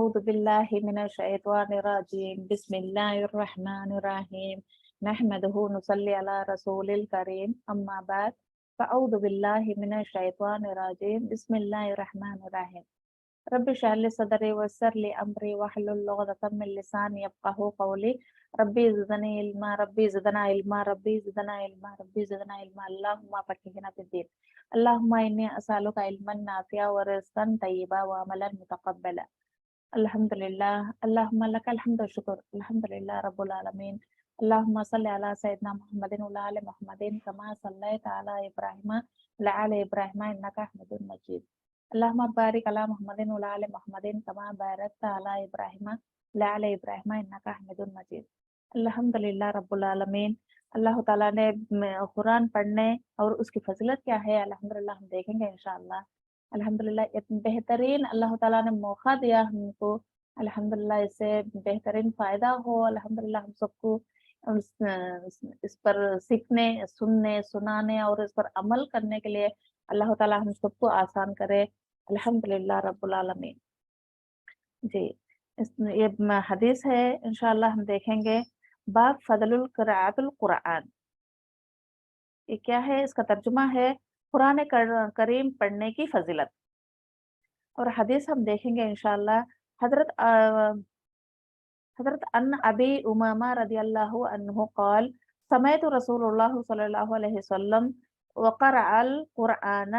أعوذ بالله من الشيطان الرجيم بسم الله الرحمن الرحيم نحمده نصلي على رسول الكريم أما بعد فأعوذ بالله من الشيطان الرجيم بسم الله الرحمن الرحيم رب اشرح لي صدري ويسر لي أمري واحلل عقدة من لساني يفقهوا قولي ربي زدني علما ربي زدنا علما ربي زدنا علما ربي زدنا علما اللهم فقهنا في الدين اللهم إني أسألك علما نافعا ورزقا طيبا وعملا متقبلا الحمد لله اللهم لك الحمد والشكر الحمد لله رب العالمين اللهم صل على سيدنا محمد وعلى آل محمد كما صليت على إبراهيم وعلى آل إبراهيم إنك حميد مجيد اللهم بارك على محمد وعلى آل محمد كما باركت على إبراهيم وعلى آل إبراهيم إنك حميد مجيد الحمد لله رب العالمين अल्लाह ताला ने कुरान पढ़ने और उसकी फजीलत क्या है अल्हम्दुलिल्लाह हम देखेंगे इंशाअल्लाह। अल्हम्दुलिल्लाह इतने बेहतरीन अल्लाह ताला ने मौका दिया हमको, अल्हम्दुलिल्लाह इससे बेहतरीन फ़ायदा हो। अल्हम्दुलिल्लाह हम सबको इस पर सीखने, सुनने, सुनाने और इस पर अमल करने के लिए अल्लाह ताला हम सबको आसान करे। अल्हम्दुलिल्लाह रब्बुल आलमीन। जी, ये हदीस है इंशाअल्लाह हम देखेंगे। बाब फदलुल क़िराअतुल कुरान, ये क्या है? इसका तर्जुमा है कुरान करीम पढ़ने की फजीलत। और हदीस हम देखेंगे इंशाअल्लाह। हजरत अन अबी उमामा रदियल्लाहु अन्हु क़ाल समयतु रसूलुल्लाह सल्लल्लाहु अलैहि वसल्लम वक़रअल कुरआन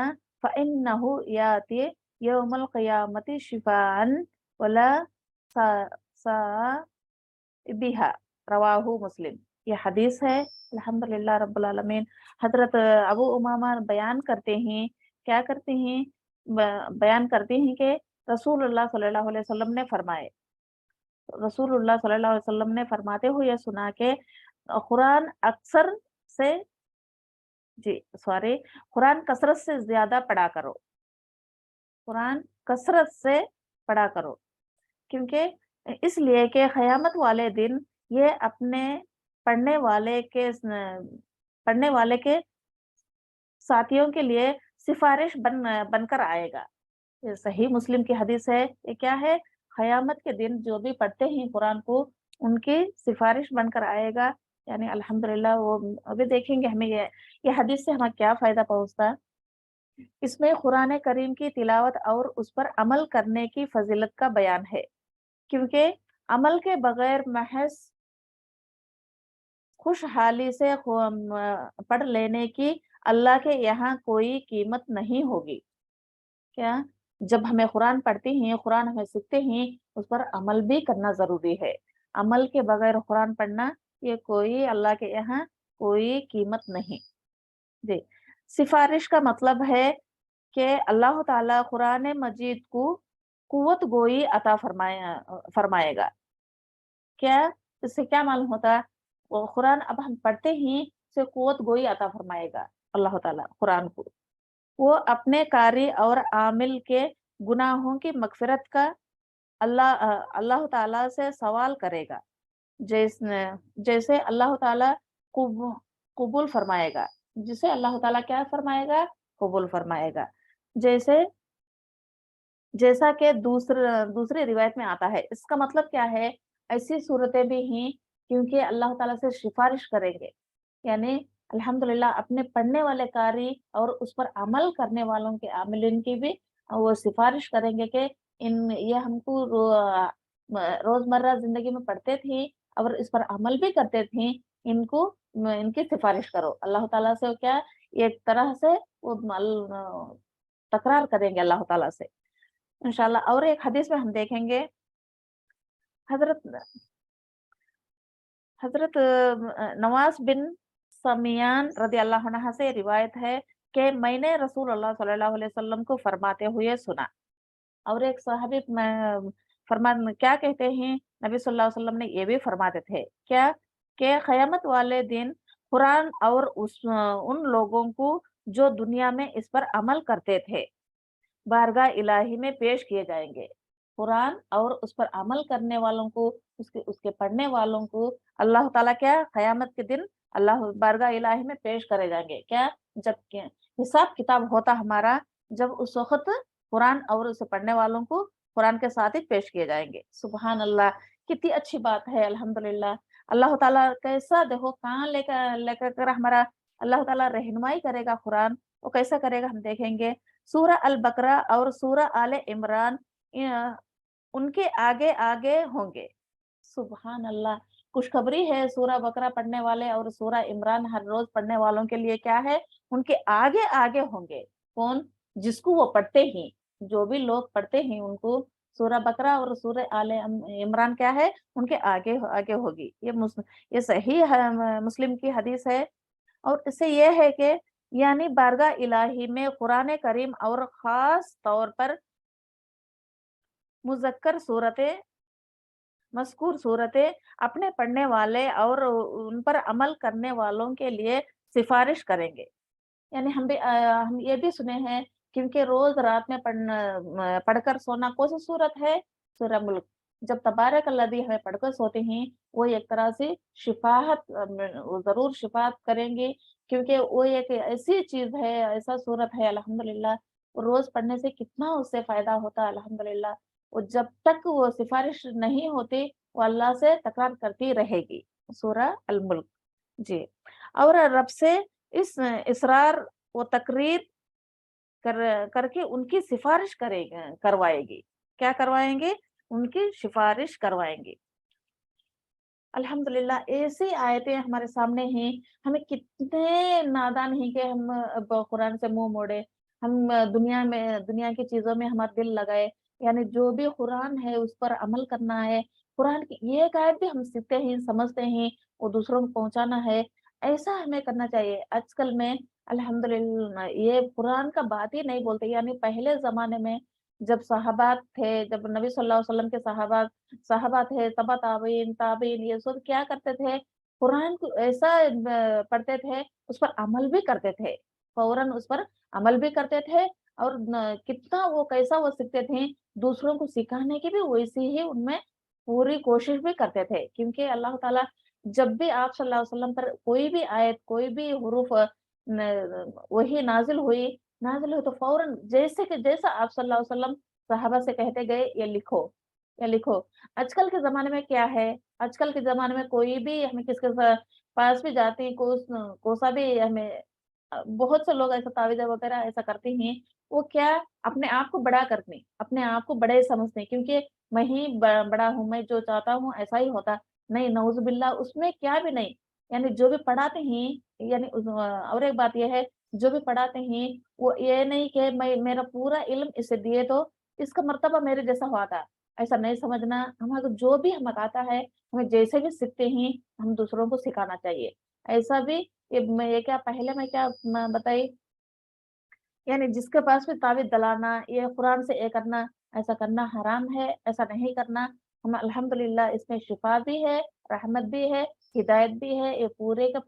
फ़इन्नहु याति यौमल क़ियामति शिफ़ाअन वला साबिहा रवाहु मुस्लिम। ये हदीस है। अल्हम्दुलिल्लाह रब्बुल आलमीन। हजरत अबू उमामा बयान करते हैं, क्या करते हैं? बयान करते हैं कि रसूलुल्लाह सल्लल्लाहु अलैहि वसल्लम ने फरमाए, रसूलुल्लाह सल्लल्लाहु अलैहि वसल्लम ने फरमाते हुए सुना के कुरान अक्सर से कुरान कसरत से ज्यादा पढ़ा करो, कुरान कसरत से पढ़ा करो, क्योंकि इसलिए कि क़यामत वाले दिन ये अपने पढ़ने वाले के साथियों के लिए सिफारिश बनकर आएगा। ये सही मुस्लिम की हदीस है। ये क्या है? क़यामत के दिन जो भी पढ़ते हैं कुरान को, उनकी सिफारिश बनकर आएगा। यानी अल्हम्दुलिल्लाह वो अभी देखेंगे हमें ये हदीस से हमें क्या फ़ायदा पहुँचता। इसमें कुरान करीम की तिलावत और उस पर अमल करने की फजीलत का बयान है, क्योंकि अमल के बगैर महज खुशहाली से पढ़ लेने की अल्लाह के यहाँ कोई कीमत नहीं होगी। क्या? जब हमें कुरान पढ़ते हैं, कुरान हमें सीखते हैं, उस पर अमल भी करना ज़रूरी है। अमल के बगैर कुरान पढ़ना ये कोई अल्लाह के यहाँ कोई कीमत नहीं। जी, सिफारिश का मतलब है कि अल्लाह ताला कुरान मजीद को कुव्वत गोई अता फरमाएगा। क्या? इससे क्या मालूम होता? वो कुरान अब हम पढ़ते हैं, से कुव्वत गोई अता फरमाएगा अल्लाह ताला कुरान को। वो अपने कारी और आमिल के गुनाहों की मग़फ़िरत का अल्लाह ताला से सवाल करेगा, जैसे अल्लाह ताला कबूल फरमाएगा, जिसे अल्लाह ताला क्या फरमाएगा? कबूल फरमाएगा। जैसा कि दूसरी रिवायत में आता है। इसका मतलब क्या है? ऐसी सूरतें भी हैं क्योंकि अल्लाह ताला से सिफारिश करेंगे, यानी अल्हम्दुलिल्लाह अपने पढ़ने वाले कारी और उस पर अमल करने वालों के आमिलीन की भी वो सिफारिश करेंगे कि ये हमको रोजमर्रा जिंदगी में पढ़ते थे और इस पर अमल भी करते थे, इनकी सिफारिश करो। अल्लाह ताला से क्या एक तरह से वो तकरार करेंगे अल्लाह ताला से इंशाल्लाह। और एक हदीस में हम देखेंगे, हजरत नवास बिन समियान रदियल्लाहु अन्हा से रिवायत है कि मैंने रसूलुल्लाह सल्लल्लाहु अलैहि वसल्लम को फरमाते हुए सुना। और एक सहाबी क्या कहते हैं? नबी सल्लल्लाहु अलैहि वसल्लम ने ये भी फरमाते थे क्या कि क़यामत वाले दिन कुरान और उन लोगों को जो दुनिया में इस पर अमल करते थे बारगाह इलाही में पेश किए जाएंगे। कुरान और उस पर अमल करने वालों को, उसके पढ़ने वालों को अल्लाह ताला क्या क़यामत के दिन अल्लाह बारगाह इलाही में पेश करे जाएंगे। क्या? जब हिसाब किताब होता हमारा, जब उस वक़्त कुरान और उसे पढ़ने वालों को قرآن کے ساتھ ہی پیش کیے جائیں گے۔ سبحان اللہ، کتنی اچھی بات ہے الحمدللہ۔ اللہ تعالیٰ کیسا دیکھو کہاں لے کر ہمارا اللہ تعالیٰ رہنمائی کرے گا قرآن، وہ کیسا کرے گا ہم دیکھیں گے۔ سورہ البقرہ اور سورہ آل عمران ان کے آگے آگے ہوں گے۔ سبحان اللہ، خوشخبری ہے سورہ بقرہ پڑھنے والے اور سورہ عمران ہر روز پڑھنے والوں کے لیے کیا ہے، ان کے آگے آگے ہوں گے۔ کون؟ جس کو وہ پڑھتے ہیں، جو بھی لوگ پڑھتے ہیں ان کو سورہ بقرہ اور سورہ آل عمران کیا ہے، ان کے آگے آگے ہوگی۔ یہ صحیح مسلم کی حدیث ہے، اور اس سے یہ ہے کہ یعنی بارگاہ الہی میں قرآن کریم اور خاص طور پر مذکور صورتیں اپنے پڑھنے والے اور ان پر عمل کرنے والوں کے لیے سفارش کریں گے۔ یعنی ہم یہ بھی سنے ہیں، کیونکہ روز رات میں پڑھ کر سونا کون سی صورت ہے؟ سورہ ملک۔ جب تبارک الذی ہمیں پڑھ کر سوتے ہیں، وہ ایک طرح سے شفاعت ضرور شفاعت کریں گے، کیونکہ وہ ایک ایسی چیز ہے، ایسا صورت ہے الحمدللہ، روز پڑھنے سے کتنا اس سے فائدہ ہوتا ہے الحمدللہ۔ وہ جب تک وہ سفارش نہیں ہوتی، وہ اللہ سے تکرار کرتی رہے گی۔ سورہ الملک جی۔ اور رب سے اس اصرار و تقریر کر کے ان کی سفارش کروائے گی۔ کیا کروائیں گے؟ ان کی سفارش کروائیں گے۔ الحمدللہ ایسی آیتیں ہمارے سامنے ہیں، ہمیں کتنے نادان ہیں کہ ہم قرآن سے منہ موڑے، ہم دنیا کی چیزوں میں ہمارا دل لگائے۔ یعنی جو بھی قرآن ہے اس پر عمل کرنا ہے، قرآن کی یہ ایک آیت بھی ہم سیکھتے ہیں، سمجھتے ہیں، وہ دوسروں کو پہنچانا ہے، ایسا ہمیں کرنا چاہیے۔ آج کل میں الحمدللہ یہ قرآن کا بات ہی نہیں بولتے۔ یعنی پہلے زمانے میں جب صحابات تھے، جب نبی صلی اللہ علیہ وسلم کے صحابہ تھے، تبا تابعین یہ سب کیا کرتے تھے، قرآن کو ایسا پڑھتے تھے، اس پر عمل بھی کرتے تھے، فوراً اس پر عمل بھی کرتے تھے، اور کتنا وہ کیسا وہ سیکھتے تھے، دوسروں کو سکھانے کی بھی ویسی ہی ان میں پوری کوشش بھی کرتے تھے۔ کیونکہ اللہ تعالیٰ جب بھی آپ صلی اللہ علیہ وسلم پر کوئی بھی آیت، کوئی بھی حروف وہی نازل ہوئی تو فوراً جیسا آپ صلی اللہ علیہ وسلم صحابہ سے کہتے گئے، یہ لکھو۔ آج کل کے زمانے میں کیا ہے، آج کل کے زمانے میں کوئی بھی ہمیں کس کے پاس بھی جاتے ہیں، کوسا بھی ہمیں بہت سے لوگ ایسا تعویذ وغیرہ ایسا کرتے ہیں، وہ کیا اپنے آپ کو بڑا کرتے، اپنے آپ کو بڑے سمجھتے ہیں، کیونکہ میں ہی بڑا ہوں، میں جو چاہتا ہوں ایسا ہی ہوتا۔ نہیں، نعوذ باللہ، اس میں کیا بھی نہیں۔ یعنی جو بھی پڑھاتے ہیں، یعنی اور ایک بات یہ ہے، جو بھی پڑھاتے ہیں وہ یہ نہیں کہ میرا پورا علم اسے دیے تو اس کا مرتبہ میرے جیسا ہوا تھا، ایسا نہیں سمجھنا۔ ہمیں جو بھی ہمیں آتا ہے، ہمیں جیسے بھی سیکھتے ہیں، ہم دوسروں کو سکھانا چاہیے۔ ایسا بھی یہ کیا پہلے میں کیا بتائی، یعنی جس کے پاس بھی تعویذ دلانا، یہ قرآن سے یہ کرنا، ایسا کرنا حرام ہے، ایسا نہیں کرنا۔ ہم الحمدللہ اس میں شفا بھی ہے، رحمت بھی ہے، ہدایت بھی ہے، یہ پورے کا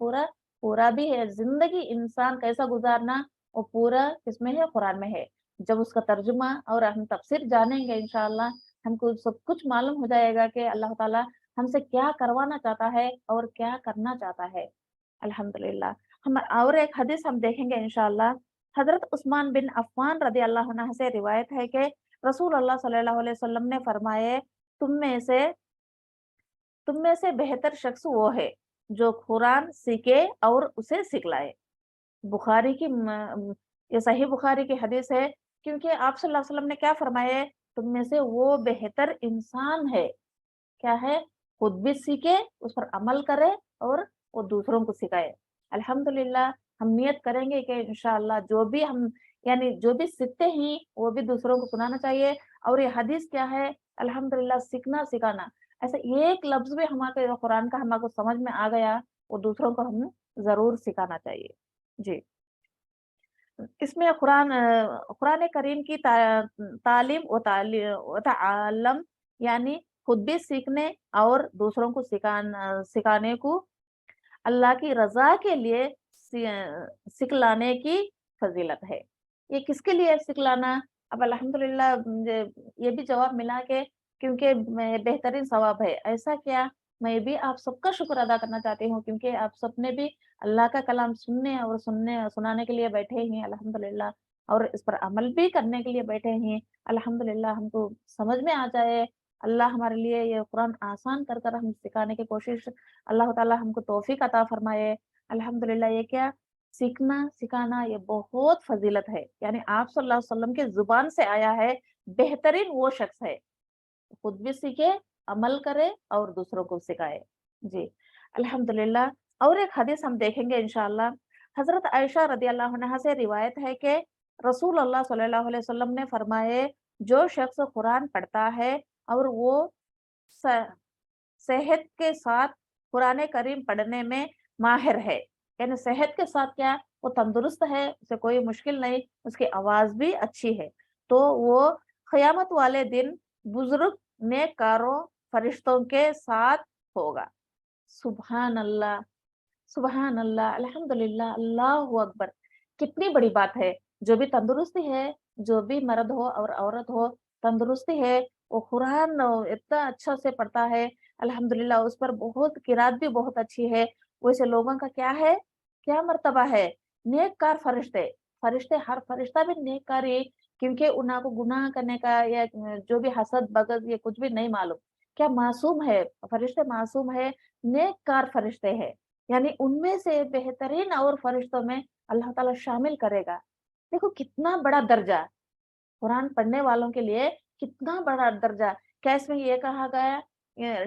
پورا بھی ہے۔ زندگی انسان کیسا گزارنا، وہ پورا کس میں ہے؟ قرآن میں ہے۔ جب اس کا ترجمہ اور ہم تفسیر جانیں گے انشاءاللہ، ہم کو سب کچھ معلوم ہو جائے گا کہ اللہ تعالیٰ ہم سے کیا کروانا چاہتا ہے اور کیا کرنا چاہتا ہے۔ الحمدللہ ہم اور ایک حدیث ہم دیکھیں گے انشاءاللہ۔ حضرت عثمان بن عفان رضی اللہ عنہ سے روایت ہے کہ رسول اللہ صلی اللہ علیہ وسلم نے فرمائے، تم میں سے بہتر شخص وہ ہے جو قرآن سیکھے اور اسے سکھلائے۔ بخاری کی یہ صحیح بخاری کی حدیث ہے، کیونکہ آپ صلی اللہ علیہ وسلم نے کیا فرمایا، تم میں سے وہ بہتر انسان ہے، کیا ہے؟ خود بھی سیکھے، اس پر عمل کرے، اور وہ دوسروں کو سکھائے۔ الحمدللہ ہم نیت کریں گے کہ انشاءاللہ جو بھی سیکھتے ہیں وہ بھی دوسروں کو سنانا چاہیے۔ اور یہ حدیث کیا ہے، الحمدللہ سیکھنا سکھانا، ایسا ایک لفظ بھی ہمارے قرآن کا ہمارے کو سمجھ میں آ گیا، وہ دوسروں کو ہم ضرور سکھانا چاہیے۔ جی، اس میں قرآن کریم کی تعلیم و تعلم، یعنی خود بھی سیکھنے اور دوسروں کو سکھانے کو اللہ کی رضا کے لیے سکھلانے کی فضیلت ہے۔ یہ کس کے لیے سکھلانا؟ اب الحمدللہ یہ بھی جواب ملا کہ کیونکہ بہترین ثواب ہے۔ ایسا کیا، میں بھی آپ سب کا شکر ادا کرنا چاہتی ہوں، کیونکہ آپ سب نے بھی اللہ کا کلام سننے اور سنانے کے لیے بیٹھے ہیں۔ الحمدللہ اور اس پر عمل بھی کرنے کے لیے بیٹھے ہیں. الحمدللہ ہم کو سمجھ میں آ جائے. اللہ ہمارے لیے یہ قرآن آسان کر کر ہم سکھانے کی کوشش اللہ تعالیٰ ہم کو توفیق عطا فرمائے. الحمدللہ یہ کیا سیکھنا سکھانا یہ بہت فضیلت ہے. یعنی آپ صلی اللہ علیہ وسلم کے زبان سے آیا ہے. بہترین وہ شخص ہے خود بھی سیکھے عمل کرے اور دوسروں کو سکھائے. جی الحمدللہ. اور ایک حدیث ہم دیکھیں گے انشاءاللہ. حضرت عائشہ رضی اللہ عنہا سے روایت ہے کہ رسول اللہ صلی اللہ علیہ وسلم نے فرمائے جو شخص قرآن پڑھتا ہے اور وہ صحت کے ساتھ قرآن کریم پڑھنے میں ماہر ہے. یعنی صحت کے ساتھ کیا وہ تندرست ہے, اسے کوئی مشکل نہیں, اس کی آواز بھی اچھی ہے, تو وہ قیامت والے دن بزرگ نیک کاروں فرشتوں کے ساتھ ہوگا. سبحان اللہ سبحان اللہ الحمدللہ اللہ اکبر. کتنی بڑی بات ہے. جو بھی تندرستی ہے, جو بھی مرد ہو اور عورت ہو تندرستی ہے, وہ قرآن اتنا اچھا سے پڑھتا ہے. الحمدللہ اس پر بہت قرات بھی بہت اچھی ہے. ویسے لوگوں کا کیا ہے, کیا مرتبہ ہے, نیک کار فرشتے. فرشتے ہر فرشتہ بھی نیک کار ہے, کیونکہ انہوں کو گناہ کرنے کا یا جو بھی حسد بغض یہ کچھ بھی نہیں معلوم. کیا معصوم ہے فرشتے, معصوم ہے, نیک کار فرشتے ہیں. یعنی ان میں سے بہترین اور فرشتوں میں اللہ تعالیٰ شامل کرے گا. دیکھو کتنا بڑا درجہ قرآن پڑھنے والوں کے لیے, کتنا بڑا درجہ. کیا اس میں یہ کہا گیا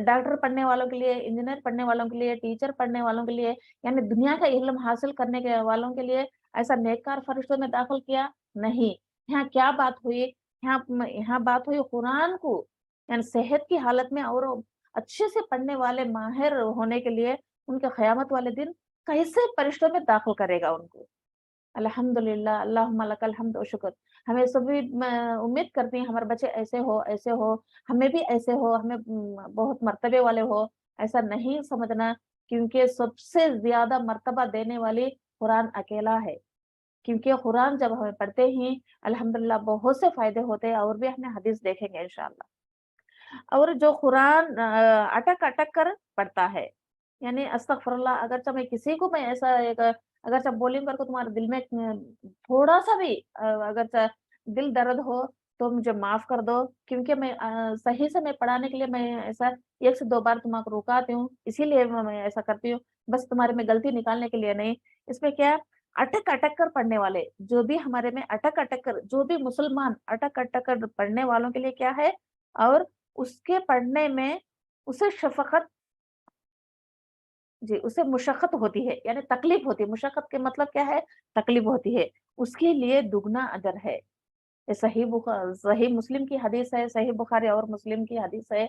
ڈاکٹر پڑھنے والوں کے لیے, انجینئر پڑھنے والوں کے لیے, ٹیچر پڑھنے والوں کے لیے, یعنی دنیا کا علم حاصل کرنے کے والوں کے لیے ایسا نیکار فرشتوں میں داخل کیا نہیں. یہاں کیا بات ہوئی, یہاں بات ہوئی قرآن کو یعنی صحت کی حالت میں اور اچھے سے پڑھنے والے ماہر ہونے کے لیے ان کے قیامت والے دن کیسے فرشتوں میں داخل کرے گا ان کو. الحمدللہ اللہم لک الحمد و شکر. ہمیں سبھی امید کرتی ہیں ہمارے بچے ایسے ہو, ہمیں بھی ایسے ہو, ہمیں بہت مرتبے والے ہو. ایسا نہیں سمجھنا, کیونکہ سب سے زیادہ مرتبہ دینے والی قرآن اکیلا ہے. کیونکہ قرآن جب ہمیں پڑھتے ہیں الحمدللہ بہت سے فائدے ہوتے ہیں, اور بھی ہم نے حدیث دیکھیں گے انشاءاللہ. اور جو قرآن اٹک اٹک کر پڑھتا ہے, یعنی استغفر اللہ, اگرچہ میں کسی کو میں ایسا اگرچہ بولنگ کر کو تمہارے دل میں تھوڑا سا بھی اگرچہ دل درد ہو تو مجھے معاف کر دو, کیونکہ میں صحیح سے میں پڑھانے کے لیے میں ایسا 1 سے 2 بار تمہیں کو روکاتی ہوں, اسی لیے میں ایسا کرتی ہوں, بس تمہارے میں غلطی نکالنے کے لیے نہیں. اس میں کیا اٹک اٹک کر پڑھنے والے, جو بھی ہمارے میں اٹک اٹک کر, جو بھی مسلمان اٹک اٹک کر پڑھنے والوں کے لیے کیا ہے, اور اس کے پڑھنے میں اسے شفقت جی اسے مشقت ہوتی ہے, یعنی تکلیف ہوتی ہے. مشقت کے مطلب کیا ہے, تکلیف ہوتی ہے, اس کے لیے دگنا اجر ہے. یہ صحیح مسلم کی حدیث ہے, صحیح بخاری اور مسلم کی حدیث ہے.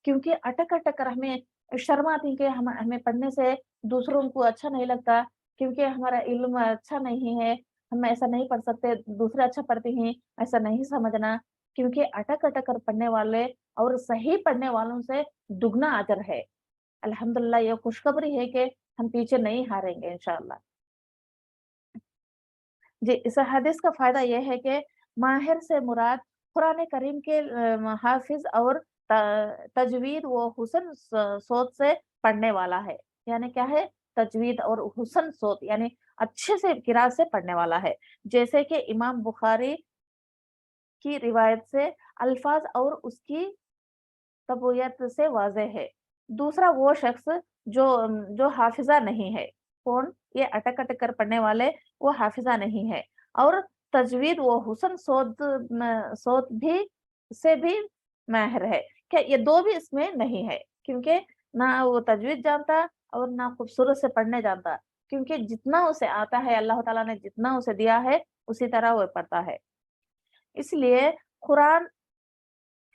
کیونکہ اٹک اٹک کر ہمیں شرم آتی کہ ہمیں پڑھنے سے دوسروں کو اچھا نہیں لگتا, کیونکہ ہمارا علم اچھا نہیں ہے, ہم ایسا نہیں پڑھ سکتے, دوسرے اچھا پڑھتے ہیں, ایسا نہیں سمجھنا. کیونکہ اٹک اٹک کر پڑھنے والے اور صحیح پڑھنے والوں سے دگنا اجر ہے. الحمدللہ یہ خوشخبری ہے کہ ہم پیچھے نہیں ہاریں گے انشاءاللہ. جی اس حدیث کا فائدہ یہ ہے کہ ماہر سے مراد قرآن کریم کے حافظ اور تجوید و حسن صوت سے پڑھنے والا ہے. یعنی کیا ہے, تجوید اور حسن صوت, یعنی اچھے سے قرات سے پڑھنے والا ہے. جیسے کہ امام بخاری کی روایت سے الفاظ اور اس کی طبوعیت سے واضح ہے. دوسرا وہ شخص جو حافظہ نہیں ہے. کون, یہ اٹک اٹک کر پڑھنے والے وہ حافظہ نہیں ہے, اور تجوید و حسن صوت بھی سے بھی ماہر ہے. کیا یہ دو بھی اس میں نہیں ہے, کیونکہ نہ وہ تجوید جانتا اور نہ خوبصورت سے پڑھنے جانتا, کیونکہ جتنا اسے آتا ہے اللہ تعالیٰ نے جتنا اسے دیا ہے اسی طرح وہ پڑھتا ہے. اس لیے قرآن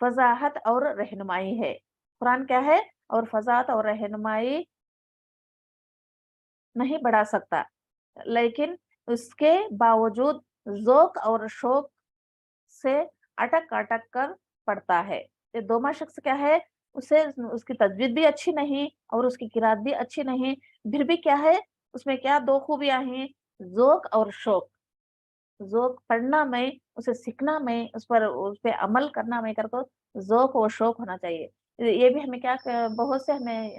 فضاحت اور رہنمائی ہے. قرآن کیا ہے, اور فضاحت اور رہنمائی نہیں بڑھا سکتا, لیکن اس کے باوجود ذوق اور شوق سے اٹک اٹک کر پڑھتا ہے. یہ دوما شخص کیا ہے, اس کی تجوید بھی اچھی نہیں اور اس کی قرات بھی اچھی نہیں, پھر بھی کیا ہے اس میں کیا 2 خوبیاں ہیں, ذوق اور شوق. ذوق پڑھنا میں, اسے سیکھنا میں, اس پہ عمل کرنا میں کر کو ذوق و شوق ہونا چاہیے. یہ بھی ہمیں کیا بہت سے ہمیں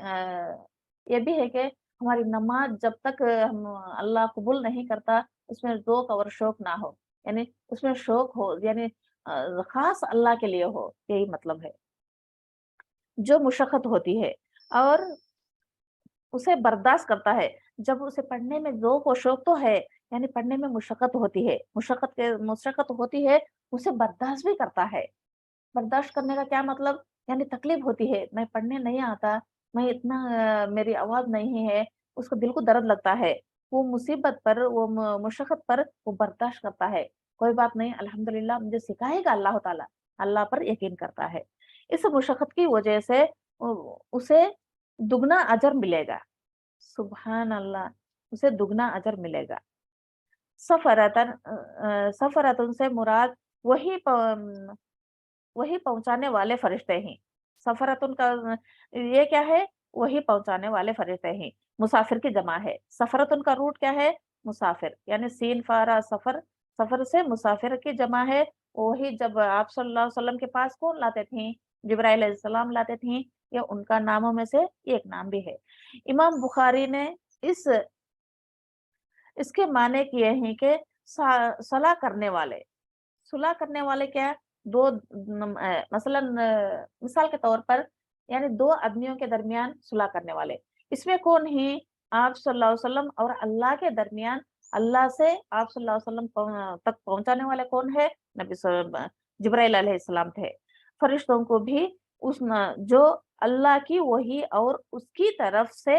یہ بھی ہے کہ ہماری نماز جب تک ہم اللہ قبول نہیں کرتا اس میں ذوق اور شوق نہ ہو. یعنی اس میں شوق ہو، یعنی خاص اللہ کے لیے ہو، یہی مطلب ہے۔ جو مشقت ہوتی ہے اور اسے برداشت کرتا ہے، جب اسے پڑھنے میں ذوق و شوق تو ہے، یعنی پڑھنے میں مشقت ہوتی ہے، مشقت ہوتی ہے، اسے برداشت بھی کرتا ہے۔ برداشت کرنے کا کیا مطلب؟ یعنی تکلیف ہوتی ہے، میں پڑھنے نہیں آتا، میں اتنا میری آواز نہیں ہے، اس کو دل کو درد لگتا ہے، وہ مصیبت پر، وہ مشقت پر وہ برداشت کرتا ہے، کوئی بات نہیں، الحمدللہ مجھے سکھائے گا اللہ تعالیٰ، اللہ پر یقین کرتا ہے۔ اس مشقت کی وجہ سے اسے دگنا اجر ملے گا، سبحان اللہ، اسے دگنا اجر ملے گا۔ سفرتن سفرتن سے مراد وہی وہی پہنچانے والے فرشتے ہیں۔ سفرتن کا یہ کیا ہے؟ وہی پہنچانے والے فرشتے ہیں، مسافر کی جمع ہے۔ سفرتن کا روٹ کیا ہے؟ مسافر، یعنی سین فارا سفر، سفر سے مسافر کی جمع ہے۔ وہی جب آپ صلی اللہ علیہ وسلم کے پاس کون لاتے تھیں؟ جبرائیل علیہ السلام لاتے تھیں، یہ ان کا ناموں میں سے ایک نام بھی ہے۔ امام بخاری نے اس کے معنی کیے ہیں کہ صلاح کرنے والے، صلح کرنے والے کیا؟ دو مثلا مثال کے طور پر، یعنی دو آدمیوں کے درمیان صلح کرنے والے، اس میں کون ہیں؟ آپ صلی اللہ علیہ وسلم اور اللہ کے درمیان، اللہ سے آپ صلی اللہ علیہ وسلم تک پہنچانے والے کون ہے؟ جبرائیل علیہ السلام تھے۔ فرشتوں کو بھی جو اللہ کی وحی اور اس کی طرف سے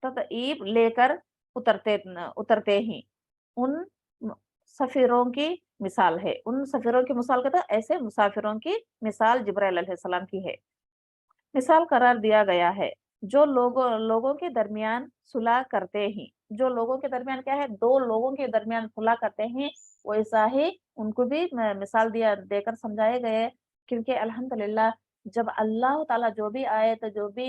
تدعیب لے کر اترتے ہیں، ان سفیروں کی مثال ہے۔ ان سفیروں کی مثال کہتا ہے، ایسے مسافروں کی مثال جبرائیل علیہ السلام کی ہے، مثال قرار دیا گیا ہے۔ جو لوگوں کے درمیان صلح کرتے ہیں، جو لوگوں کے درمیان کیا ہے؟ دو لوگوں کے درمیان صلح کرتے ہیں، ویسا ہی ان کو بھی مثال دے کر سمجھائے گئے، کیونکہ الحمدللہ جب اللہ تعالیٰ جو بھی آیت، جو بھی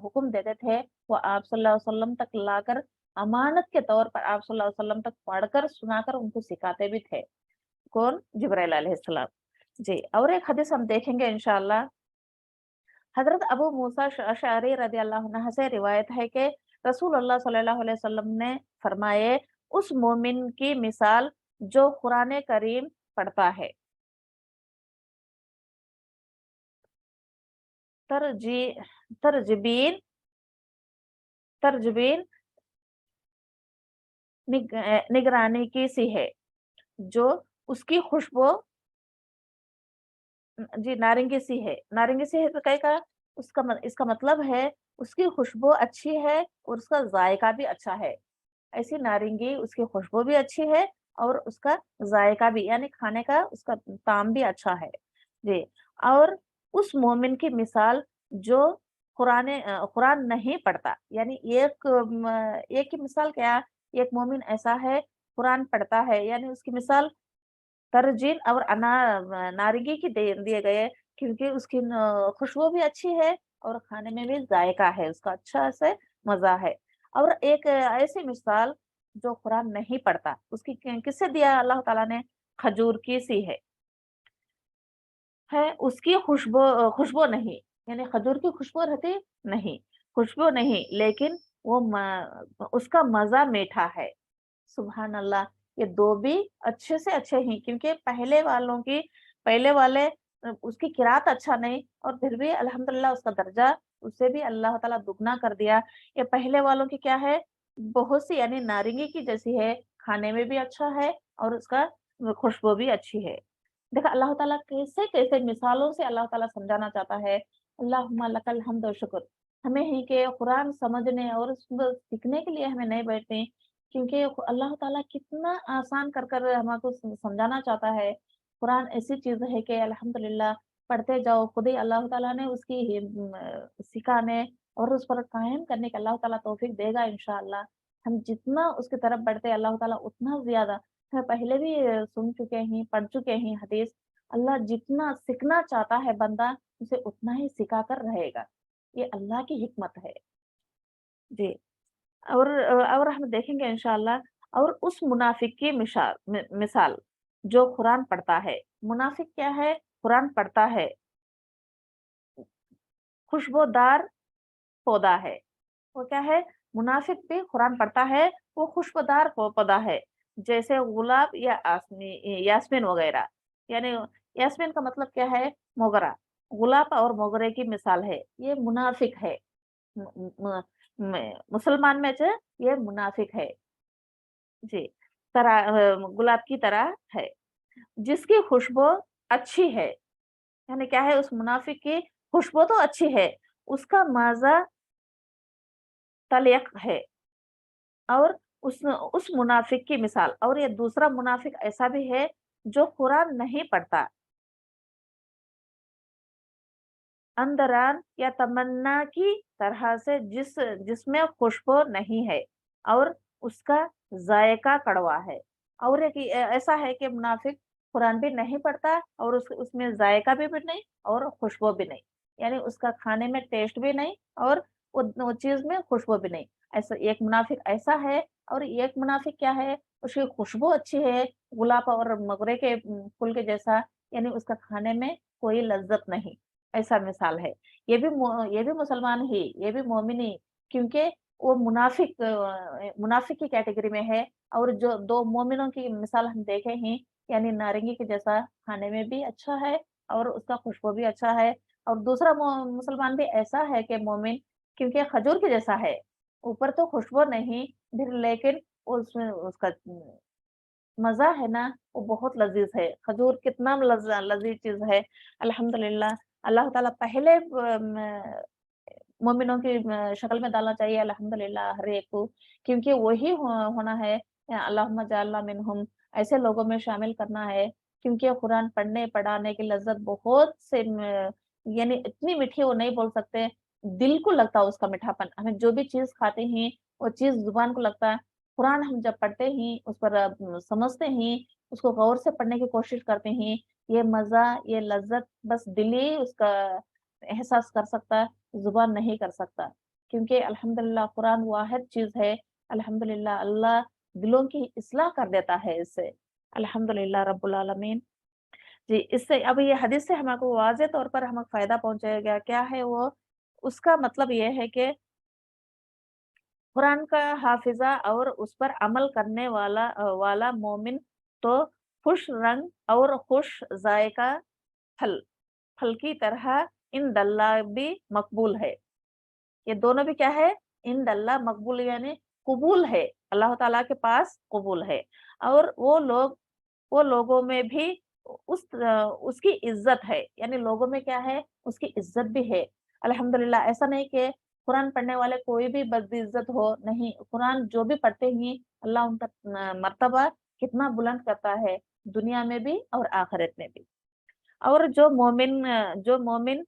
حکم دیتے تھے، وہ آپ صلی اللہ علیہ وسلم تک لا کر امانت کے طور پر آپ صلی اللہ علیہ وسلم تک پڑھ کر سنا کر ان کو سکھاتے بھی تھے۔ کون؟ جبرائیل علیہ السلام۔ جی، اور ایک حدیث ہم دیکھیں گے انشاءاللہ۔ حضرت ابو موسیٰ اشعری رضی اللہ عنہ سے روایت ہے کہ رسول اللہ صلی اللہ علیہ وسلم نے فرمائے، اس مومن کی مثال جو قرآن کریم پڑھتا ہے، ترجبین نگرانی کی سی ہے، جو اس کی خوشبو، جی نارنگی سی ہے، نارنگی سی ہے تو کئی کا اس کا مطلب ہے اس کی خوشبو اچھی ہے اور اس کا ذائقہ بھی اچھا ہے۔ ایسی نارنگی، اس کی خوشبو بھی اچھی ہے اور اس کا ذائقہ بھی، یعنی کھانے کا اس کا طعم بھی اچھا ہے۔ جی، اور اس مومن کی مثال جو قرآن نہیں پڑھتا، یعنی ایک کی مثال کیا؟ ایک مومن ایسا ہے قرآن پڑھتا ہے، یعنی اس کی مثال ترجین اور نارنگی کی دیے گئے، کیونکہ اس کی خوشبو بھی اچھی ہے اور کھانے میں بھی ذائقہ ہے، اس کا اچھا سے مزہ ہے۔ اور ایک ایسی مثال جو قرآن نہیں پڑھتا، اس کی کس سے دیا اللہ تعالیٰ نے؟ کھجور کی سی ہے، اس کی خوشبو نہیں، یعنی کھجور کی خوشبو رہتی نہیں، خوشبو نہیں، لیکن وہ اس کا مزہ میٹھا ہے۔ سبحان اللہ، یہ دو بھی اچھے سے اچھے ہیں، کیونکہ پہلے والے اس کی قرات اچھا نہیں، اور پھر بھی الحمدللہ اس کا درجہ اسے بھی اللہ تعالیٰ دگنا کر دیا۔ یہ پہلے والوں کی کیا ہے؟ بہت سی، یعنی نارنگی کی جیسی ہے، کھانے میں بھی اچھا ہے اور اس کا خوشبو بھی اچھی ہے۔ دیکھا اللہ تعالیٰ کیسے کیسے مثالوں سے اللہ تعالیٰ سمجھانا چاہتا ہے۔ اللہم لک الحمد و شکر۔ ہمیں ہی کہ قرآن سمجھنے اور سیکھنے کے لیے ہمیں نہیں بیٹھتے، کیونکہ اللہ تعالیٰ کتنا آسان کر ہمیں کو سمجھانا چاہتا ہے۔ قرآن ایسی چیز ہے کہ الحمدللہ پڑھتے جاؤ، خود ہی اللہ تعالیٰ نے اس کی سکھانے اور اس پر قائم کرنے کا اللہ تعالیٰ توفیق دے گا انشاءاللہ۔ ہم جتنا اس کی طرف بڑھتے اللہ تعالیٰ اتنا زیادہ، ہم پہلے بھی سن چکے ہیں، پڑھ چکے ہیں حدیث، اللہ جتنا سیکھنا چاہتا ہے بندہ اسے اتنا ہی سکھا کر رہے گا، یہ اللہ کی حکمت ہے۔ جی، اور ہم دیکھیں گے انشاءاللہ۔ اور اس منافق کی مثال جو قرآن پڑھتا ہے، منافق کیا ہے؟ قرآن پڑھتا ہے، خوشبودار پودا ہے، وہ کیا ہے؟ منافق بھی قرآن پڑھتا ہے، وہ خوشبودار پودا ہے، जैसे गुलाब या यास्मीन वगैरह। यानी यास्मीन का मतलब क्या है? मोगरा। गुलाब और मोगरे की मिसाल है। ये मुनाफिक है। म म मुसलमान में से ये मुनाफिक है। जी। गुलाब की तरह है, जिसकी खुशबू अच्छी है। यानी क्या है? उस मुनाफिक की खुशबू तो अच्छी है, उसका मज़ा तल्ख है। और उस मुनाफिक की मिसाल, और ये दूसरा मुनाफिक ऐसा भी है जो कुरान नहीं पढ़ता, अंदरान या तमन्ना की तरह से, जिसमें खुशबू नहीं है और उसका जायका कड़वा है। और एक ऐसा है कि मुनाफिक कुरान भी नहीं पढ़ता और उसमें जायका भी नहीं और खुशबू भी नहीं। यानी उसका खाने में टेस्ट भी नहीं और वो चीज़ में खुशबू भी नहीं। ऐसा एक मुनाफिक ऐसा है। और एक मुनाफिक क्या है? उसकी खुशबू अच्छी है, गुलाब और मोगरे के फूल के जैसा, यानी उसका खाने में कोई लज़्ज़त नहीं। ऐसा मिसाल है। ये भी मुसलमान ही, ये भी मोमिन ही, क्योंकि वो मुनाफिक की कैटेगरी में है। और जो 2 मोमिनों की मिसाल हम देखे हैं, यानी नारंगी के जैसा खाने में भी अच्छा है और उसका खुशबू भी अच्छा है। और दूसरा मुसलमान भी ऐसा है कि मोमिन, क्योंकि खजूर के जैसा है। ऊपर तो खुशबू नहीं, फिर लेकिन उसमें उसका मज़ा है ना, वो बहुत लज़ीज़ है। खजूर कितना लज़ीज़ चीज़ है। अल्हम्दुलिल्लाह, अल्लाह ताला पहले मोमिनों की शक्ल में डालना चाहिए अल्हम्दुलिल्लाह हर एक को, क्योंकि वही होना है। अल्लाहुम्मा जअलना मिनहुम, ऐसे लोगों में शामिल करना है, क्योंकि कुरान पढ़ने पढ़ाने की लज़्ज़त बहुत से यानी इतनी मीठी वो नहीं बोल सकते, दिल को लगता है उसका मीठापन। हमें जो भी चीज़ खाते हैं, वो चीज़ ज़ुबान को लगता है। कुरान हम जब पढ़ते हैं, उस पर समझते हैं, उसको गौर से पढ़ने की कोशिश करते हैं, ये मज़ा, ये लज़्ज़त बस दिल ही उसका एहसास कर सकता है, ज़ुबान नहीं कर सकता। क्योंकि अल्हम्दुलिल्लाह कुरान वाहिद चीज़ है। अल्हम्दुलिल्लाह अल्लाह दिलों की इस्लाह कर देता है इससे। अल्हम्दुलिल्लाह रब्बुल आलमीन। जी, इससे अब ये हदीस से हमको वाज़ेह तौर पर हमें फ़ायदा पहुँचाया क्या है वो? उसका मतलब ये है कि कुरान का हाफ़िज़ा और उस पर अमल करने वाला मोमिन तो खुश रंग और खुश ज़ायक़ा फल फल की तरह इन दल्ला भी मकबूल है। ये दोनों भी क्या है? इंदल्लाह मकबूल, यानी कबूल है, अल्लाह ताला के पास कबूल है। और वो लोगों में भी उसकी इज़्ज़त है, यानी लोगों में क्या है? उसकी इज़्ज़त भी है। अल्हम्दुलिल्लाह, ऐसा नहीं कि कुरान पढ़ने वाले कोई भी बद-इज़्ज़त हो, नहीं, कुरान जो भी पढ़ते हैं, अल्लाह उनका मर्तबा कितना बुलंद करता है, दुनिया में भी और आखिरत में भी। और जो मोमिन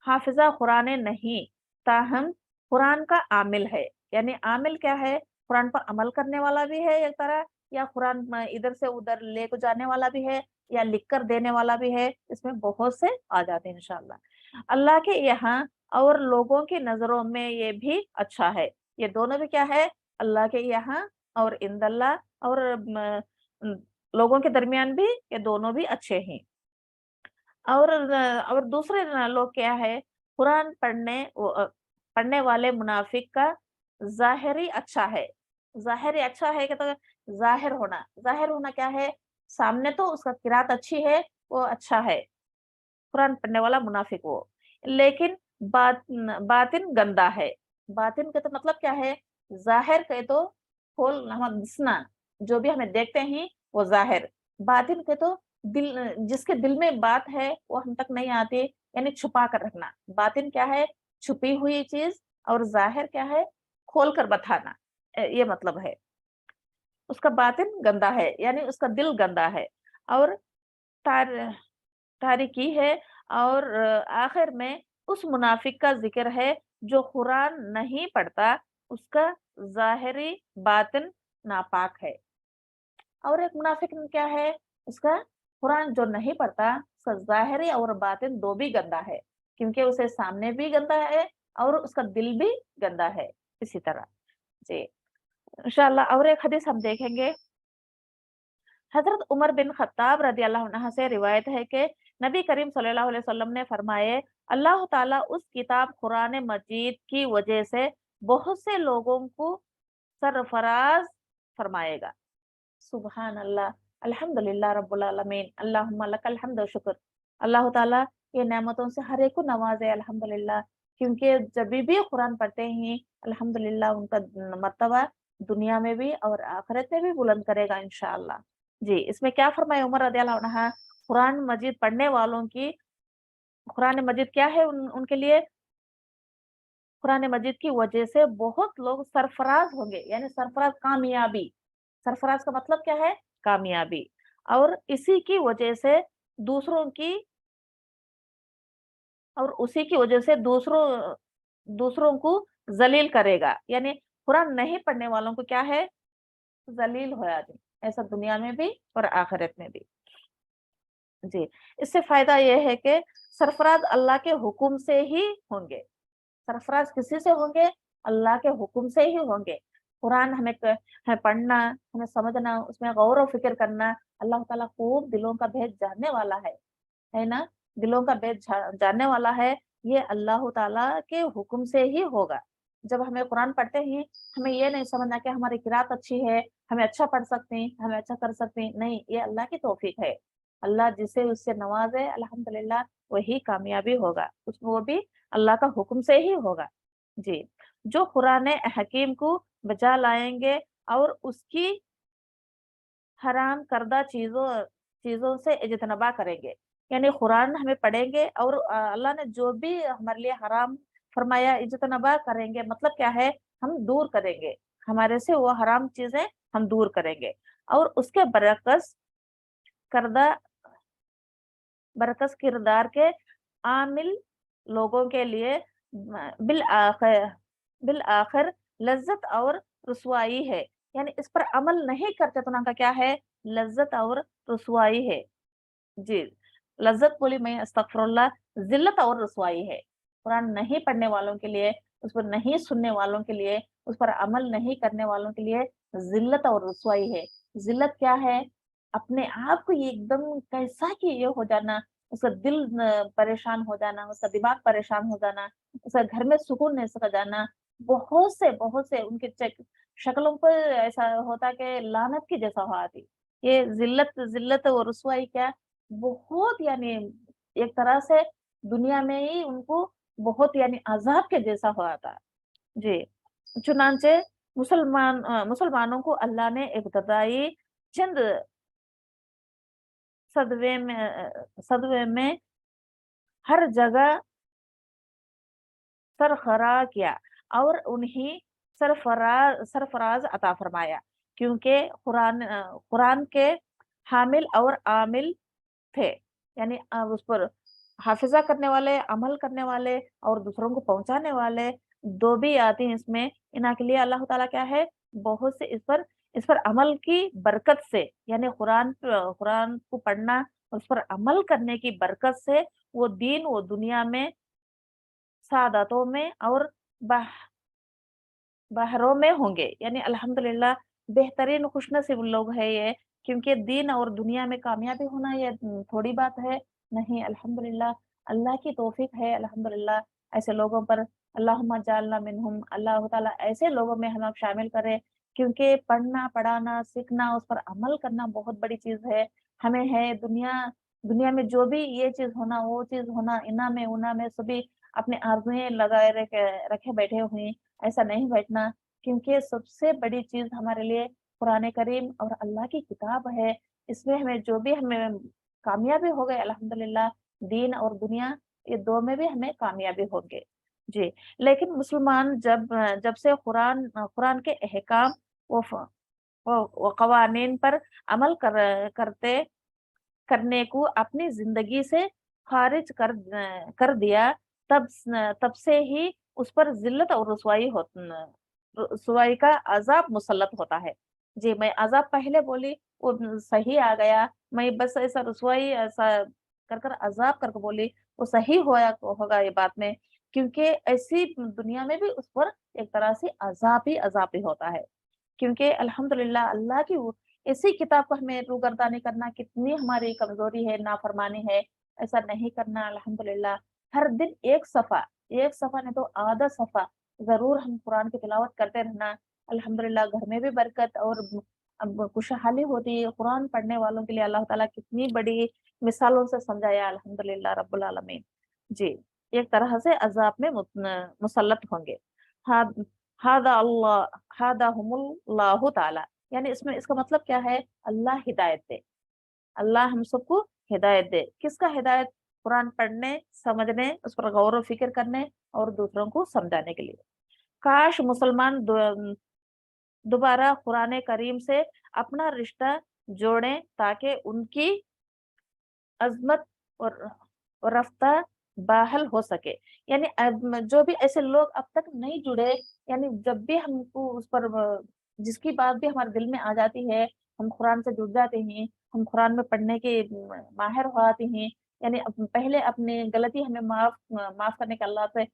हाफ़िज़ा कुरान नहीं, ताहम कुरान का आमिल है। यानी आमिल क्या है? कुरान पर अमल करने वाला भी है एक तरह, या कुरान इधर से उधर लेके जाने वाला भी है, या लिख कर देने वाला भी है। इसमें बहुत से आ जाते हैं इंशाअल्लाह। अल्लाह के यहाँ और लोगों की नज़रों में ये भी अच्छा है। ये दोनों भी क्या है? अल्लाह के यहाँ और इंदल्लाह, और उम, लोगों के दरमियान भी ये दोनों भी अच्छे हैं। और दूसरे लोग क्या है? कुरान पढ़ने वाले मुनाफिक का ज़ाहिरी अच्छा है। ज़ाहिरी अच्छा है कि तो ज़ाहिर होना क्या है? सामने तो उसका किरात अच्छी है, वो अच्छा है, कुरान पढ़ने वाला मुनाफिक वो। लेकिन बातिन गंदा है। बातिन का तो मतलब क्या है? ज़ाहिर के तो खोल हम दिसना, जो भी हमें देखते हैं वो ज़ाहिर। बातिन के तो जिसके दिल में बात है वो हम तक नहीं आती, यानी छुपा कर रखना। बातिन क्या है? छुपी हुई चीज़। और ज़ाहिर क्या है? खोल कर बताना। ये मतलब है। उसका बातिन गंदा है, यानी उसका दिल गंदा है। और तार तारीकी है। और आखिर में उस मुनाफिक का ज़िक्र है जो कुरान नहीं पढ़ता, उसका ज़ाहिरी बातिन नापाक है। और एक मुनाफिक क्या है? उसका कुरान जो नहीं पढ़ता, उसका ज़ाहिरी और बातिन 2 भी गंदा है, क्योंकि उसे सामने भी गंदा है और उसका दिल भी गंदा है, इसी तरह। जी, इंशाअल्लाह और एक हदीस हम देखेंगे। हज़रत उमर बिन ख़त्ताब रज़ियल्लाहु अन्हु से रिवायत है कि नबी करीम सल्लल्लाहु अलैहि वसल्लम ने फरमाए, अल्लाह ताला उस किताब कुरान मजीद की वजह से बहुत से लोगों को सरफराज फरमाएगा। सुबहान अल्लाह, अल्हम्दुलिल्लाह रब्बुल आलमीन, अल्लाहुम्मा लकल हम्द व शुक्र। अल्लाह ताला ये नेमतों से हर एक को नवाजे अल्हम्दुलिल्लाह, क्योंकि जब भी कुरान पढ़ते हैं अल्हम्दुलिल्लाह उनका मर्तबा दुनिया में भी और आखिरत में भी बुलंद करेगा इंशाअल्लाह। जी, इसमें क्या फरमाया उमर रज़ियल्लाहु अन्हा, कुरान मजीद पढ़ने वालों की, कुरान मजीद क्या है उनके लिए, कुरान मजीद की वजह से बहुत लोग सरफराज होंगे, यानी सरफराज कामयाबी। सरफराज का मतलब क्या है? कामयाबी। और इसी की वजह से दूसरों की, और उसी की वजह से दूसरों दूसरों को ज़लील करेगा। यानी कुरान नहीं पढ़ने वालों को क्या है? ज़लील हो जाती, ऐसा दुनिया में भी और आखिरत में भी। जी, इससे फ़ायदा ये है कि सरफराज अल्लाह के हुक्म से ही होंगे। सरफराज किसी से होंगे? अल्लाह के हुक्म से ही होंगे। कुरान हमें पढ़ना, हमें समझना, उसमें गौर व फ़िक्र करना, अल्लाह ताला खूब दिलों का भेद जानने वाला है ना? दिलों का भेद जानने वाला है, ये अल्लाह ताला के हुक्म से ही होगा। जब हमें कुरान पढ़ते हैं, हमें ये नहीं समझना कि हमारी किरात अच्छी है, हमें अच्छा पढ़ सकते हैं, हमें अच्छा कर सकते हैं, नहीं, ये अल्लाह की तौफ़ीक है। अल्लाह जिसे उससे नवाज़े अल्हम्दुलिल्लाह वही कामयाबी होगा, वो भी अल्लाह का हुक्म से ही होगा। जी, जो कुरान हकीम को बजा लाएँगे और उसकी हराम करदा चीज़ों से इज्तनाबा करेंगे। यानी कुरान हमें पढ़ेंगे और अल्लाह ने जो भी हमारे लिए हराम फरमाया इज्तनाबा करेंगे, मतलब क्या है? हम दूर करेंगे, हमारे से वो हराम चीज़ें हम दूर करेंगे और उसके बरअक्स करदा बरअक्स किरदार के आमिल लोगों के लिए बिल आखिर लज्जत और रुसवाई है। यानी इस पर अमल नहीं करते तो उनका क्या है? लज्जत और रुसवाई है। जी, लज़्ज़त बोली मैं अस्तगफिरुल्लाह, ज़िल्लत और रुसवाई है। कुरान नहीं पढ़ने वालों के लिए, उस पर नहीं सुनने वालों के लिए, उस पर अमल नहीं करने वालों के लिए ज़िल्लत और रुसवाई है। ज़िल्लत क्या है? अपने आप को ये एकदम कैसा कि ये हो जाना, उसका दिल परेशान हो जाना, उसका दिमाग परेशान हो जाना, उसका घर में सुकून नहीं सका जाना। बहुत से उनके शक्लों पर ऐसा होता कि लानत की जैसा हो आती। ये ज़िल्लत ज़िल्लत और रुसवाई क्या, बहुत यानी एक तरह से दुनिया में ही उनको बहुत यानी अज़ाब के जैसा हुआ था। जी, चुनांचे मुसलमानों को अल्लाह ने इब्तदाई चंद सदवे में हर जगह सरखरा किया और उन्हें सरफराज अता फरमाया, क्योंकि कुरान के हामिल और आमिल थे। यानी उस पर हाफ़िज़ा करने वाले, अमल करने वाले और दूसरों को पहुँचाने वाले 2 भी आती हैं इसमें। इन्हा के लिए अल्लाह ताला क्या है, बहुत से इस पर अमल की बरकत से, यानी कुरान को पढ़ना, उस पर अमल करने की बरकत से वो दीन, वो दुनिया में, सादातों में और बह बहरों में होंगे। यानी अल्हम्दुलिल्लाह बेहतरीन खुशनसीब लोग हैं ये, क्योंकि दीन और दुनिया में कामयाबी होना ये थोड़ी बात है। नहीं, अल्हम्दुलिल्लाह अल्लाह की तौफ़ीक है अल्हम्दुलिल्लाह। ऐसे लोगों पर अल्लाहुम्मा जअलना मिनहुम, अल्लाह ताला ऐसे लोगों में हमें शामिल करे, क्योंकि पढ़ना, पढ़ाना, सीखना, उस पर अमल करना बहुत बड़ी चीज़ है। हमें है दुनिया में जो भी ये चीज़ होना, वो चीज़ होना, इना में, उना में सभी अपने आरज़ुएँ लगाए रखे रखे बैठे हुए हैं। ऐसा नहीं बैठना, क्योंकि सबसे बड़ी चीज़ हमारे लिए कुरान करीम और अल्लाह की किताब है। इसमें हमें जो भी हमें कामयाबी हो गए अल्हम्दुलिल्लाह, दीन और दुनिया ये 2 में भी हमें कामयाबी होंगे। जी, लेकिन मुसलमान जब से कुरान के अहकाम व फ व कवानीन पर अमल करते करने को अपनी ज़िंदगी से ख़ारिज कर दिया, तब से ही उस पर ज़िल्लत और रुसवाई का अज़ाब मुसल्लत होता है। जी, मैं अज़ाब पहले बोली, वो सही आ गया, मैं बस ऐसा रुसवाई ऐसा कर अज़ाब करके बोली, वो सही होगा ये बात में, क्योंकि ऐसी दुनिया में भी उस पर एक तरह से अज़ाब ही होता है। क्योंकि अल्हम्दुलिल्लाह अल्लाह की वो इसी किताब को हमें रूगर्दानी करना कितनी हमारी कमज़ोरी है, नाफ़रमानी है, ऐसा नहीं करना अल्हम्दुलिल्लाह। हर दिन 1 सफ़ा नहीं तो आधा सफ़ा ज़रूर हम कुरान की तिलावत करते रहना। अल्हम्दुलिल्लाह घर में भी बरकत और اب खुशहाली होती है। कुरान पढ़ने वालों के लिए अल्लाह ताला कितनी बड़ी मिसालों से समझाया, अल्हम्दुलिल्लाह रब्बुल आलमीन। जी, एक तरह से अज़ाब में मुसल्लत होंगे। हाद हादा अल्लाह हादा हुमुल्लाहु ताला, यानी इसमें इसका मतलब क्या है? अल्लाह हिदायत दे। अल्लाह हम सबको हिदायत दे। किसका हिदायत? कुरान पढ़ने, समझने, उस पर गौर व फ़िक्र करने और दूसरों को समझाने के लिए। काश मुसलमान दोबारा कुरान करीम से अपना रिश्ता जोड़ें ताकि उनकी अज़मत और रफ़्ता बहाल हो सके। यानी जो भी ऐसे लोग अब तक नहीं जुड़े, यानी जब भी हमको उस पर जिसकी बात भी हमारे दिल में आ जाती है, हम कुरान से जुड़ जाते हैं, हम कुरान में पढ़ने के माहिर हो जाते हैं। यानी पहले अपनी गलती हमें माफ़ करने के अल्लाह से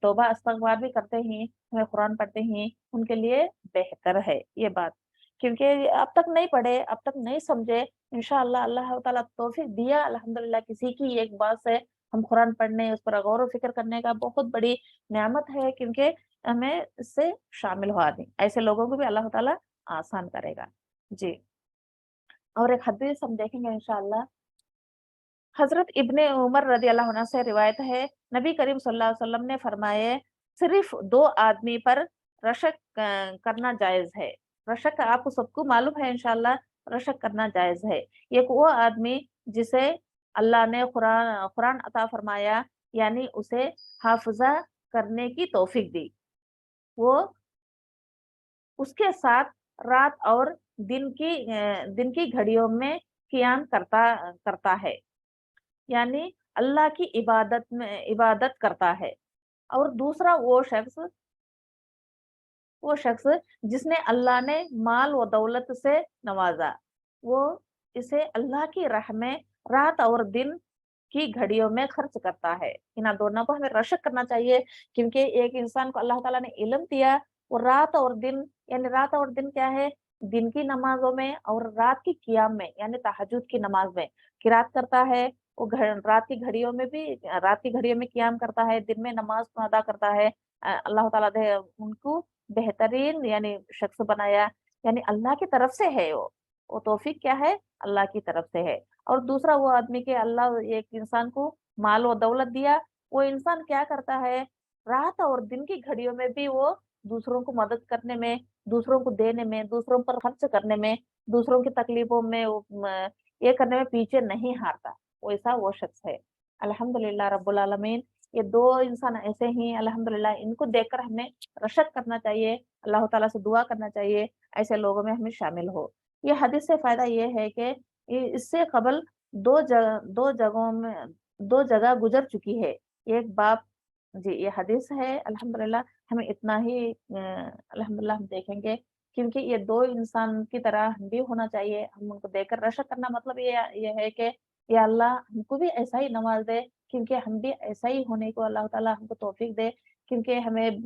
तौबा इस्तग़फ़ार भी करते हैं, हमें कुरान पढ़ते हैं, उनके लिए बेहतर है ये बात। क्योंकि अब तक नहीं पढ़े, अब तक नहीं समझे, इंशाअल्लाह अल्लाह ताला तौफ़ीक दिया अल्हम्दुलिल्लाह किसी की एक बात से हम कुरान पढ़ने, उस पर गौर व फ़िक्र करने का बहुत बड़ी नेमत है, क्योंकि हमें इससे शामिल हुआ नहीं। ऐसे लोगों को भी अल्लाह ताला आसान करेगा। जी, और एक हदीस हम देखेंगे इंशाअल्लाह। हज़रत इब्ने उमर रज़ियल्लाहु अन्हु से रिवायत है, नबी करीम सल्लल्लाहु अलैहि वसल्लम ने फरमाए, सिर्फ़ 2 आदमी पर रशक करना जायज़ है। रशक आपको सबको मालूम है इंशाअल्लाह, रशक करना जायज़ है। एक वो आदमी जिसे अल्लाह ने कुरान अता फरमाया, यानी उसे हाफ़िज़ा करने की तौफ़ीक दी। वो उसके साथ रात और दिन की घड़ियों में क़ियाम करता है। यानी अल्लाह की इबादत करता है। और दूसरा वो शख्स जिसने अल्लाह ने माल व दौलत से नवाज़ा, वो इसे अल्लाह की राह में रात और दिन की घड़ियों में खर्च करता है। इन दोनों को हमें रशक करना चाहिए, क्योंकि एक इंसान को अल्लाह ताला ने इल्म दिया, वो रात और दिन, यानी रात और दिन क्या है? दिन की नमाज़ों में और रात की क़ियाम में, यानी तहज्जुद की नमाज़ में किरात करता है। वो रात की घड़ियों में क़ियाम करता है, दिन में नमाज़ अदा करता है। अल्लाह ताला ने उनको बेहतरीन यानी शख्स बनाया, यानी अल्लाह की तरफ से है वो। वो तौफ़ीक क्या है? अल्लाह की तरफ से है। और दूसरा वो आदमी के अल्लाह एक इंसान को माल और दौलत दिया, वो इंसान क्या करता है? रात और दिन की घड़ियों में भी वो दूसरों को मदद करने में, दूसरों को देने में, दूसरों पर खर्च करने में, दूसरों की तकलीफ़ों में ये करने में पीछे नहीं हारता। वैसा वो शख्स है। अल्हम्दुलिल्लाह रब्बुल आलमीन, ये 2 इंसान ऐसे हैं अल्हम्दुलिल्लाह, इनको देखकर हमें रशक करना चाहिए, अल्लाह ताला से दुआ करना चाहिए, ऐसे लोगों में हमें शामिल हो। ये हदीस से फ़ायदा ये है कि इससे क़बल 2 जगहों में 2 जगह गुज़र चुकी है। एक बाप जी, ये हदीस है अल्हम्दुलिल्लाह, हमें इतना ही अल्हम्दुलिल्लाह हम देखेंगे, क्योंकि ये 2 इंसान की तरह हम भी होना चाहिए। हम उनको देखकर रशक करना मतलब ये है कि या अल्लाह हमको भी ऐसा ही नवाज़ दे, क्योंकि हम भी ऐसा ही होने को अल्लाह ताला हमको तौफ़ीक दे, क्योंकि हमें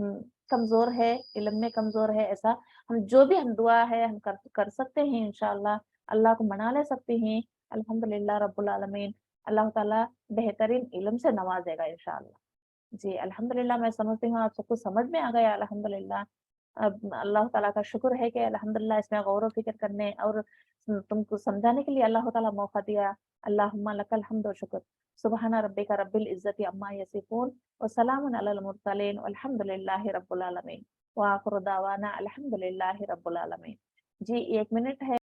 कमज़ोर है, इल्म में कमज़ोर है ऐसा। हम जो भी हम दुआ है हम कर सकते हैं इंशाअल्लाह, अल्लाह को मना ले सकते हैं। अल्हम्दुलिल्लाह रब्बुल आलमीन, अल्लाह ताला बेहतरीन इल्म से नवाज़ेगा इंशाअल्लाह। जी, अल्हम्दुलिल्लाह मैं समझती हूँ आप सबको समझ में आ गया अल्हम्दुलिल्लाह। अब अल्लाह ताला का शुक्र है कि अल्हम्दुलिल्लाह इसमें गौर व फ़िक्र करने और तुमको समझाने के लिए अल्लाह ताला मौका दिया। अल्लाहुम्मा लकल हम्द व शुक्र। सुब्हाना रब्बिका रब्बिल इज़्ज़ति अम्मा यसिफ़ून व सलामुन अलल मुरसलीन वल्हम्दुलिल्लाहि रब्बिल आलमीन। व आखिरु दावाना अल्हम्दुलिल्लाहि रब्बिल आलमीन। जी, 1 मिनट है।